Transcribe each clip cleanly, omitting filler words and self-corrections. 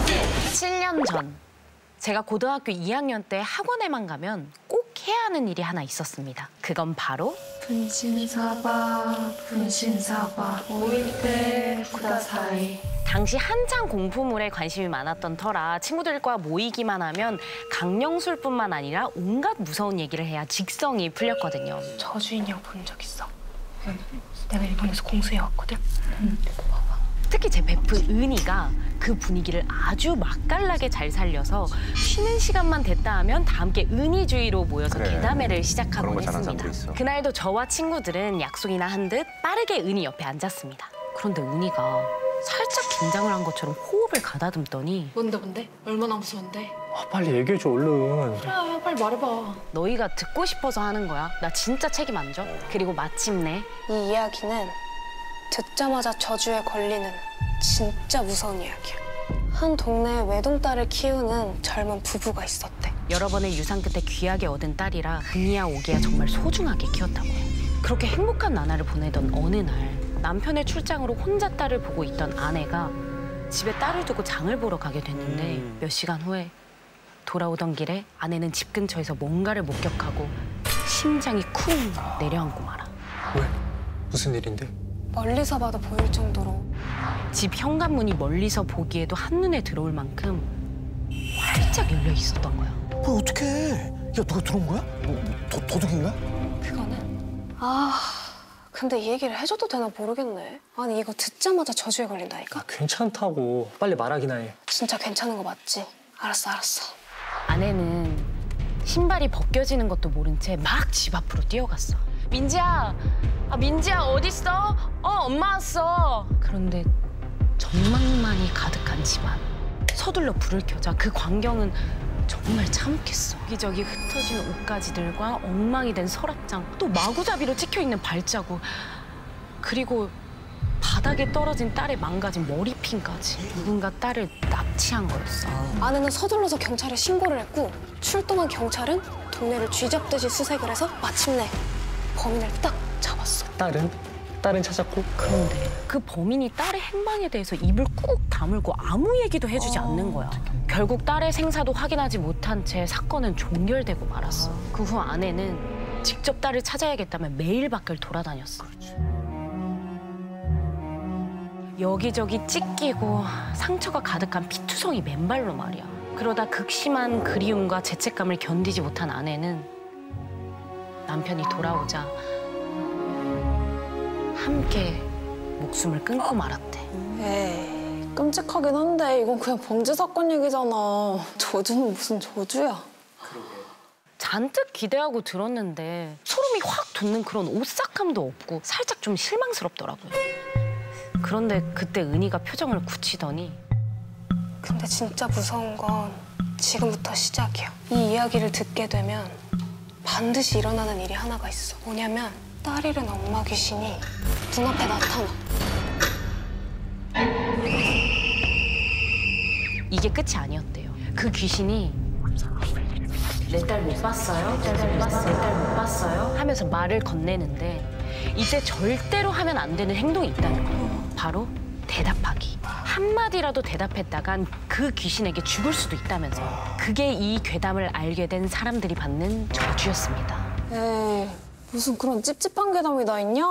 7년 전 제가 고등학교 2학년 때 학원에만 가면 꼭 해야 하는 일이 하나 있었습니다. 그건 바로 분신사바 모이테 쿠다사이. 당시 한창 공포물에 관심이 많았던 터라 친구들과 모이기만 하면 강령술뿐만 아니라 온갖 무서운 얘기를 해야 직성이 풀렸거든요. 저주인형 본 적 있어? 응. 내가 일본에서 공수해왔거든. 특히 제 베프 은희가 그 분위기를 아주 맛깔나게 잘 살려서 쉬는 시간만 됐다 하면 다 함께 은희주의로 모여서 괴담회를 시작하곤 했습니다. 그날도 저와 친구들은 약속이나 한 듯 빠르게 은희 옆에 앉았습니다. 그런데 은희가 살짝 긴장을 한 것처럼 호흡을 가다듬더니 뭔데? 얼마나 무서운데? 빨리 얘기해줘, 얼른. 그래, 빨리 말해봐. 너희가 듣고 싶어서 하는 거야. 나 진짜 책임 안 져. 그리고 마침내 이 이야기는 듣자마자 저주에 걸리는 진짜 무서운 이야기야. 한 동네에 외동딸을 키우는 젊은 부부가 있었대. 여러 번의 유산 끝에 귀하게 얻은 딸이라 은희야 오기야 정말 소중하게 키웠다고 해. 그렇게 행복한 나날을 보내던 어느 날 남편의 출장으로 혼자 딸을 보고 있던 아내가 집에 딸을 두고 장을 보러 가게 됐는데 몇 시간 후에 돌아오던 길에 아내는 집 근처에서 뭔가를 목격하고 심장이 쿵 내려앉고 말아. 왜? 무슨 일인데? 멀리서 봐도 보일 정도로 집 현관문이 멀리서 보기에도 한눈에 들어올 만큼 활짝 열려 있었던 거야. 뭐 어떡해? 야, 누가 들어온 거야? 도둑인가? 그거는 근데 이 얘기를 해줘도 되나 모르겠네. 아니 이거 듣자마자 저주에 걸린다니까? 괜찮다고. 빨리 말하기나 해. 진짜 괜찮은 거 맞지? 알았어. 아내는 신발이 벗겨지는 것도 모른 채 막 집 앞으로 뛰어갔어. 민지야! 민지야 어딨어? 엄마 왔어. 그런데 전망만이 가득한 집안. 서둘러 불을 켜자 그 광경은 정말 참겠어. 여기저기 흩어진 옷가지들과 엉망이 된 서랍장, 또 마구잡이로 찍혀있는 발자국, 그리고 바닥에 떨어진 딸의 망가진 머리핀까지. 누군가 딸을 납치한 거였어. 아내는 서둘러서 경찰에 신고를 했고 출동한 경찰은 동네를 쥐잡듯이 수색을 해서 마침내 범인을 딱 잡았어. 딸은 찾았고? 그런데 그 범인이 딸의 행방에 대해서 입을 꾹 다물고 아무 얘기도 해주지 않는 거야. 결국 딸의 생사도 확인하지 못한 채 사건은 종결되고 말았어. 그 후 아내는 직접 딸을 찾아야겠다며 매일 밖을 돌아다녔어. 여기저기 찢기고 상처가 가득한 피투성이 맨발로 말이야. 그러다 극심한 그리움과 죄책감을 견디지 못한 아내는 남편이 돌아오자 함께 목숨을 끊고 말았대. 에이, 끔찍하긴 한데 이건 그냥 범죄 사건 얘기잖아. 저주는 무슨 저주야. 잔뜩 기대하고 들었는데 소름이 확 돋는 그런 오싹함도 없고 살짝 좀 실망스럽더라고요. 그런데 그때 은희가 표정을 굳히더니 근데 진짜 무서운 건 지금부터 시작이야. 이 이야기를 듣게 되면 반드시 일어나는 일이 하나가 있어. 뭐냐면 딸 잃은 엄마 귀신이 눈앞에 나타나. 이게 끝이 아니었대요. 그 귀신이 내 딸 못 봤어요? 내 딸 못 봤어요? 하면서 말을 건네는데 이때 절대로 하면 안 되는 행동이 있다는 거예요. 바로 대답하기. 한마디라도 대답했다간 그 귀신에게 죽을 수도 있다면서. 그게 이 괴담을 알게 된 사람들이 받는 저주였습니다. 에이, 무슨 그런 찝찝한 괴담이 다 있냐?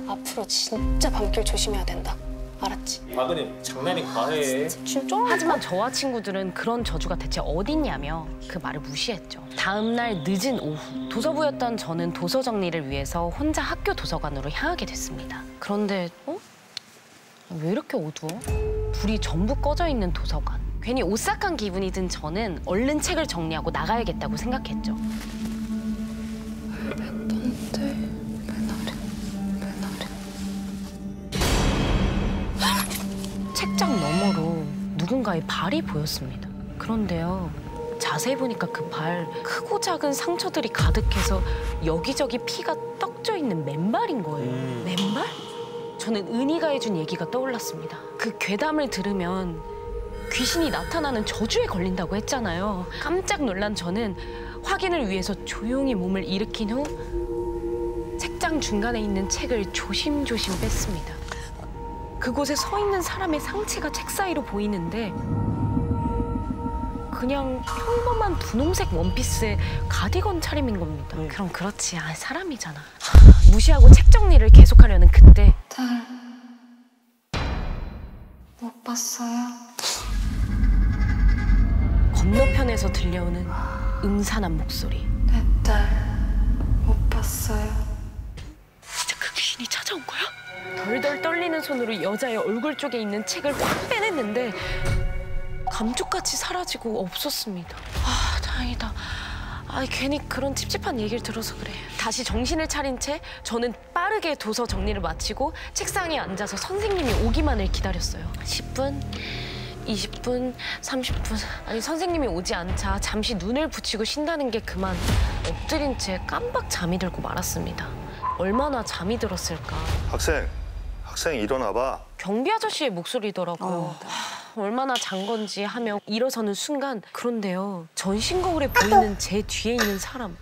앞으로 진짜 밤길 조심해야 된다. 알았지? 아그님 장난이 과해. 진짜? 하지만 저와 친구들은 그런 저주가 대체 어딨냐며 그 말을 무시했죠. 다음 날 늦은 오후, 도서부였던 저는 도서 정리를 위해서 혼자 학교 도서관으로 향하게 됐습니다. 그런데 왜 이렇게 어두워? 불이 전부 꺼져 있는 도서관. 괜히 오싹한 기분이 든 저는 얼른 책을 정리하고 나가야겠다고 생각했죠. 책장 너머로 누군가의 발이 보였습니다. 그런데요, 자세히 보니까 그 발 크고 작은 상처들이 가득해서 여기저기 피가 떡져 있는 맨발인 거예요. 맨발? 저는 은희가 해준 얘기가 떠올랐습니다. 그 괴담을 들으면 귀신이 나타나는 저주에 걸린다고 했잖아요. 깜짝 놀란 저는 확인을 위해서 조용히 몸을 일으킨 후 책장 중간에 있는 책을 조심조심 뺐습니다. 그곳에 서 있는 사람의 상체가 책 사이로 보이는데 그냥 평범한 분홍색 원피스에 가디건 차림인 겁니다. 그럼 그렇지. 아, 사람이잖아. 무시하고 책 정리를 계속하려는 그때 딸, 못 봤어요? 건너편에서 들려오는 음산한 목소리. 내 딸, 못 봤어요? 진짜 그 귀신이 찾아온 거야? 덜덜 떨리는 손으로 여자의 얼굴 쪽에 있는 책을 확 빼냈는데 감쪽같이 사라지고 없었습니다. 아, 다행이다. 아, 괜히 그런 찝찝한 얘기를 들어서 그래. 다시 정신을 차린 채 저는 빠르게 도서 정리를 마치고 책상에 앉아서 선생님이 오기만을 기다렸어요. 10분, 20분, 30분. 아니, 선생님이 오지 않자 잠시 눈을 붙이고 쉰다는 게 그만 엎드린 채 깜박 잠이 들고 말았습니다. 얼마나 잠이 들었을까. 학생 일어나봐. 경비 아저씨의 목소리더라고요. 얼마나 잔 건지 하며 일어서는 순간, 그런데요, 전신 거울에 보이는 제 뒤에 있는 사람,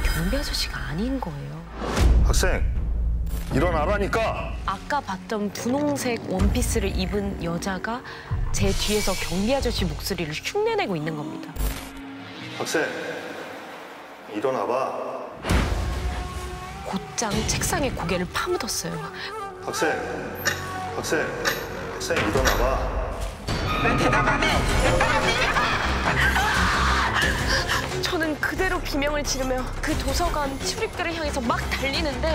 경비 아저씨가 아닌 거예요. 학생 일어나라니까. 아까 봤던 분홍색 원피스를 입은 여자가 제 뒤에서 경비 아저씨 목소리를 흉내내고 있는 겁니다. 학생 일어나봐. 곧장 책상에 고개를 파묻었어요. 학생 일어나봐. 저는 그대로 비명을 지르며 그 도서관 출입구를 향해서 막 달리는데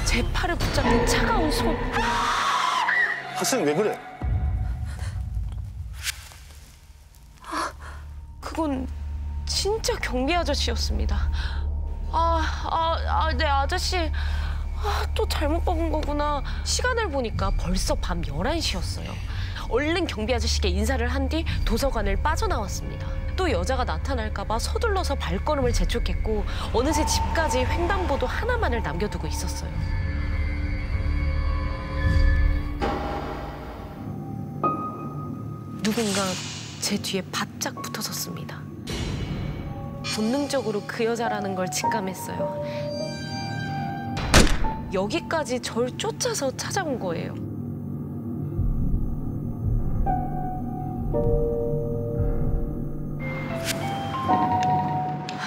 제 팔을 붙잡는 차가운 손. 학생 왜 그래? 그건 진짜 경비 아저씨였습니다. 네, 아저씨. 또 잘못 뽑은 거구나. 시간을 보니까 벌써 밤 11시였어요. 얼른 경비 아저씨께 인사를 한 뒤 도서관을 빠져나왔습니다. 또 여자가 나타날까 봐 서둘러서 발걸음을 재촉했고 어느새 집까지 횡단보도 하나만을 남겨두고 있었어요. 누군가 제 뒤에 바짝 붙어섰습니다. 본능적으로 그 여자라는 걸 직감했어요. 여기까지 절 쫓아서 찾아온 거예요.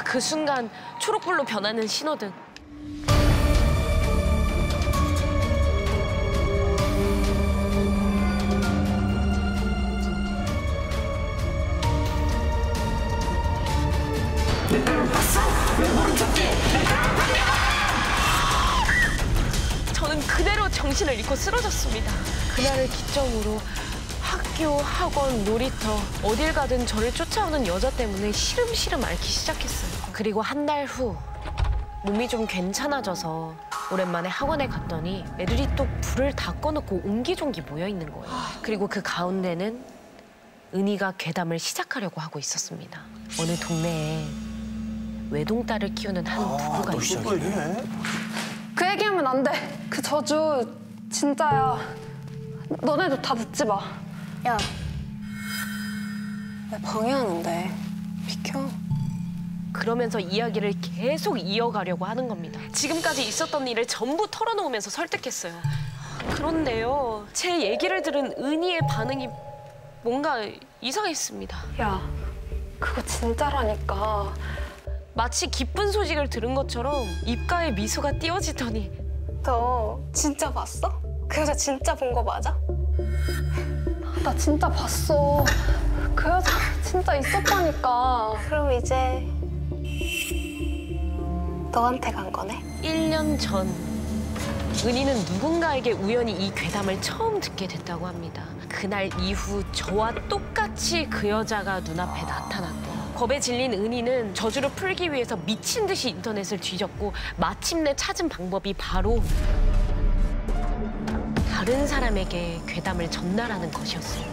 그 순간 초록불로 변하는 신호등. 저는 그대로 정신을 잃고 쓰러졌습니다. 그날을 기점으로 학교, 학원, 놀이터 어딜 가든 저를 쫓아오는 여자 때문에 시름시름 앓기 시작했어요. 그리고 한 달 후 몸이 좀 괜찮아져서 오랜만에 학원에 갔더니 애들이 또 불을 다 꺼놓고 옹기종기 모여있는 거예요. 그리고 그 가운데는 은희가 괴담을 시작하려고 하고 있었습니다. 어느 동네에 외동딸을 키우는 한 부부가 있었어요. 그 얘기하면 안 돼. 그 저주 진짜야. 너네도 다 듣지 마. 야, 왜 방해하는데? 비켜. 그러면서 이야기를 계속 이어가려고 하는 겁니다. 지금까지 있었던 일을 전부 털어놓으면서 설득했어요. 그런데요, 제 얘기를 들은 은희의 반응이 뭔가 이상했습니다. 야, 그거 진짜라니까. 마치 기쁜 소식을 들은 것처럼 입가에 미소가 띄어지더니 너 진짜 봤어? 그 여자 진짜 본 거 맞아? 나 진짜 봤어. 그 여자 진짜 있었다니까. 그럼 이제 너한테 간 거네? 1년 전 은희는 누군가에게 우연히 이 괴담을 처음 듣게 됐다고 합니다. 그날 이후 저와 똑같이 그 여자가 눈앞에 나타났대요. 겁에 질린 은희는 저주를 풀기 위해서 미친 듯이 인터넷을 뒤졌고 마침내 찾은 방법이 바로 다른 사람에게 괴담을 전달하는 것이었어요.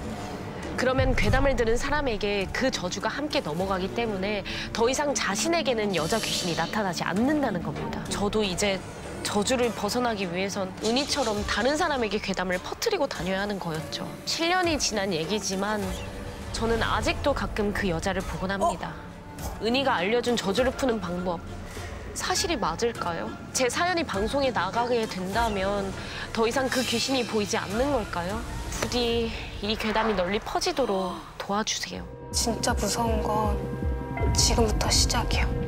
그러면 괴담을 들은 사람에게 그 저주가 함께 넘어가기 때문에 더 이상 자신에게는 여자 귀신이 나타나지 않는다는 겁니다. 저도 이제 저주를 벗어나기 위해선 은희처럼 다른 사람에게 괴담을 퍼뜨리고 다녀야 하는 거였죠. 7년이 지난 얘기지만 저는 아직도 가끔 그 여자를 보곤 합니다. 은희가 알려준 저주를 푸는 방법 사실이 맞을까요? 제 사연이 방송에 나가게 된다면 더 이상 그 귀신이 보이지 않는 걸까요? 부디 이 괴담이 널리 퍼지도록 도와주세요. 진짜 무서운 건 지금부터 시작이야.